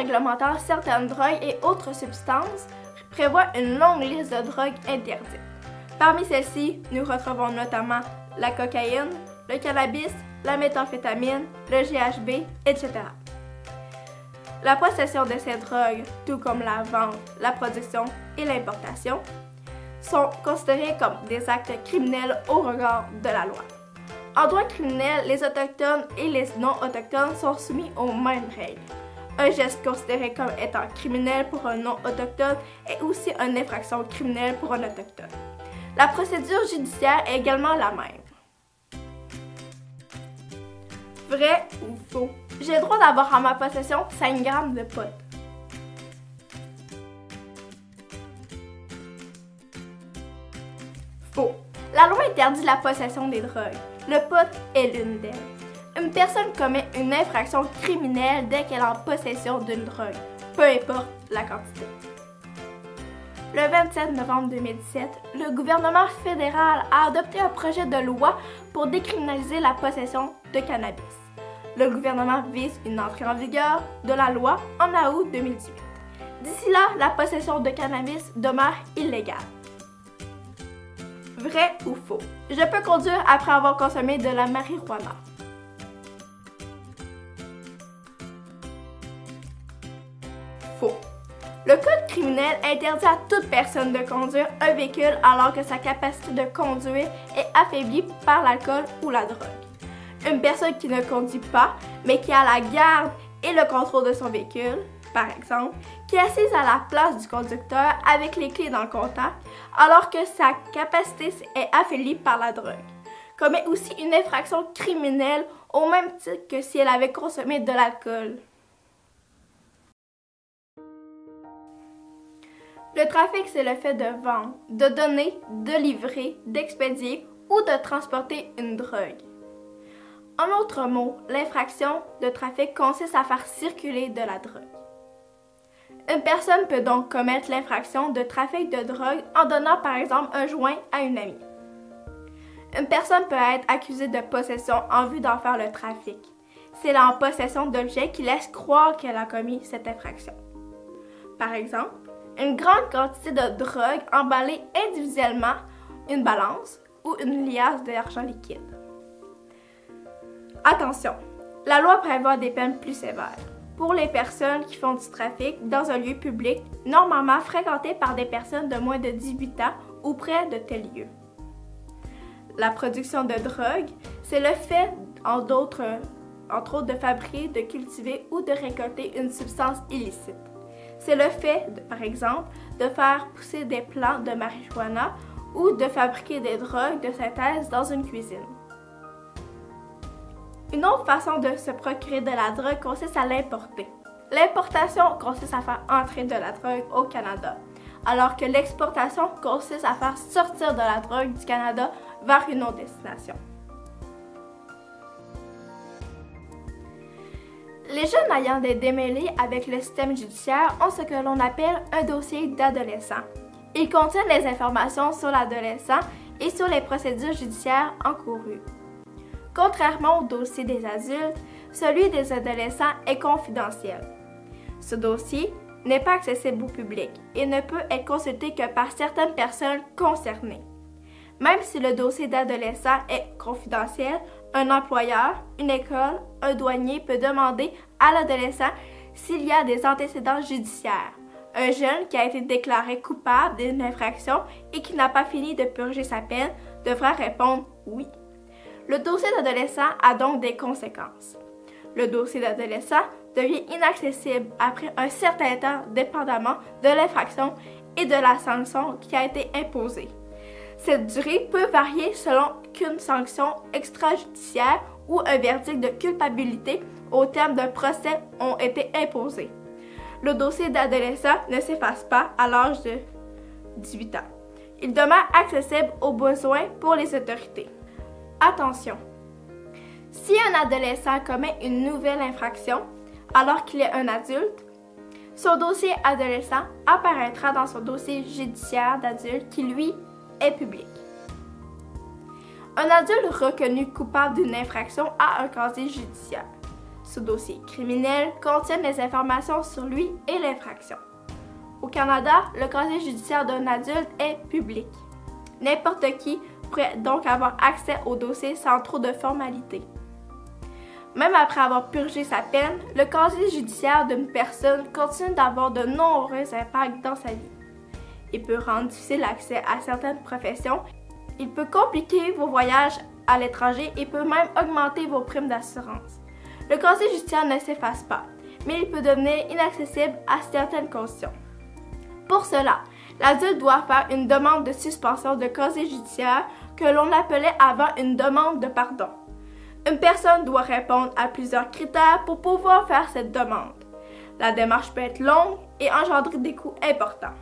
réglementant certaines drogues et autres substances prévoit une longue liste de drogues interdites. Parmi celles-ci, nous retrouvons notamment la cocaïne, le cannabis, la méthamphétamine, le GHB, etc. La possession de ces drogues, tout comme la vente, la production et l'importation, sont considérés comme des actes criminels au regard de la loi. En droit criminel, les autochtones et les non-autochtones sont soumis aux mêmes règles. Un geste considéré comme étant criminel pour un non-autochtone est aussi une infraction criminelle pour un autochtone. La procédure judiciaire est également la même. Vrai ou faux? J'ai le droit d'avoir en ma possession 5 grammes de pot. Faux. La loi interdit la possession des drogues. Le pot est l'une d'elles. Une personne commet une infraction criminelle dès qu'elle est en possession d'une drogue, peu importe la quantité. Le 27 novembre 2017, le gouvernement fédéral a adopté un projet de loi pour décriminaliser la possession de cannabis. Le gouvernement vise une entrée en vigueur de la loi en août 2018. D'ici là, la possession de cannabis demeure illégale. Vrai ou faux? Je peux conduire après avoir consommé de la marijuana. Faux. Le code criminel interdit à toute personne de conduire un véhicule alors que sa capacité de conduire est affaiblie par l'alcool ou la drogue. Une personne qui ne conduit pas, mais qui a la garde et le contrôle de son véhicule, par exemple, qui est assise à la place du conducteur avec les clés dans le contact, alors que sa capacité est affaiblie par la drogue, commet aussi une infraction criminelle au même titre que si elle avait consommé de l'alcool. Le trafic, c'est le fait de vendre, de donner, de livrer, d'expédier ou de transporter une drogue. En d'autres mots, l'infraction de trafic consiste à faire circuler de la drogue. Une personne peut donc commettre l'infraction de trafic de drogue en donnant par exemple un joint à une amie. Une personne peut être accusée de possession en vue d'en faire le trafic. C'est elle est en possession d'objets qui laissent croire qu'elle a commis cette infraction. Par exemple, une grande quantité de drogue emballée individuellement, une balance ou une liasse d'argent liquide. Attention, la loi prévoit des peines plus sévères pour les personnes qui font du trafic dans un lieu public normalement fréquenté par des personnes de moins de 18 ans ou près de tel lieu. La production de drogue, c'est le fait, entre autres, de fabriquer, de cultiver ou de récolter une substance illicite. C'est le fait, par exemple, de faire pousser des plants de marijuana ou de fabriquer des drogues de synthèse dans une cuisine. Une autre façon de se procurer de la drogue consiste à l'importer. L'importation consiste à faire entrer de la drogue au Canada, alors que l'exportation consiste à faire sortir de la drogue du Canada vers une autre destination. Les jeunes ayant des démêlés avec le système judiciaire ont ce que l'on appelle un dossier d'adolescent. Il contient les informations sur l'adolescent et sur les procédures judiciaires encourues. Contrairement au dossier des adultes, celui des adolescents est confidentiel. Ce dossier n'est pas accessible au public et ne peut être consulté que par certaines personnes concernées. Même si le dossier d'adolescent est confidentiel, un employeur, une école, un douanier peut demander à l'adolescent s'il y a des antécédents judiciaires. Un jeune qui a été déclaré coupable d'une infraction et qui n'a pas fini de purger sa peine devra répondre oui. Le dossier d'adolescent a donc des conséquences. Le dossier d'adolescent devient inaccessible après un certain temps dépendamment de l'infraction et de la sanction qui a été imposée. Cette durée peut varier selon qu'une sanction extrajudiciaire ou un verdict de culpabilité au terme d'un procès ont été imposés. Le dossier d'adolescent ne s'efface pas à l'âge de 18 ans. Il demeure accessible aux besoins pour les autorités. Attention! Si un adolescent commet une nouvelle infraction alors qu'il est un adulte, son dossier adolescent apparaîtra dans son dossier judiciaire d'adulte qui, lui, est public. Un adulte reconnu coupable d'une infraction a un casier judiciaire. ce dossier criminel contienne les informations sur lui et l'infraction. Au Canada, le casier judiciaire d'un adulte est public. N'importe qui pourrait donc avoir accès au dossier sans trop de formalités. Même après avoir purgé sa peine, le casier judiciaire d'une personne continue d'avoir de nombreux impacts dans sa vie. Il peut rendre difficile l'accès à certaines professions, il peut compliquer vos voyages à l'étranger et peut même augmenter vos primes d'assurance. Le casier judiciaire ne s'efface pas, mais il peut devenir inaccessible à certaines conditions. Pour cela, l'adulte doit faire une demande de suspension de casier judiciaire que l'on appelait avant une demande de pardon. Une personne doit répondre à plusieurs critères pour pouvoir faire cette demande. La démarche peut être longue et engendrer des coûts importants.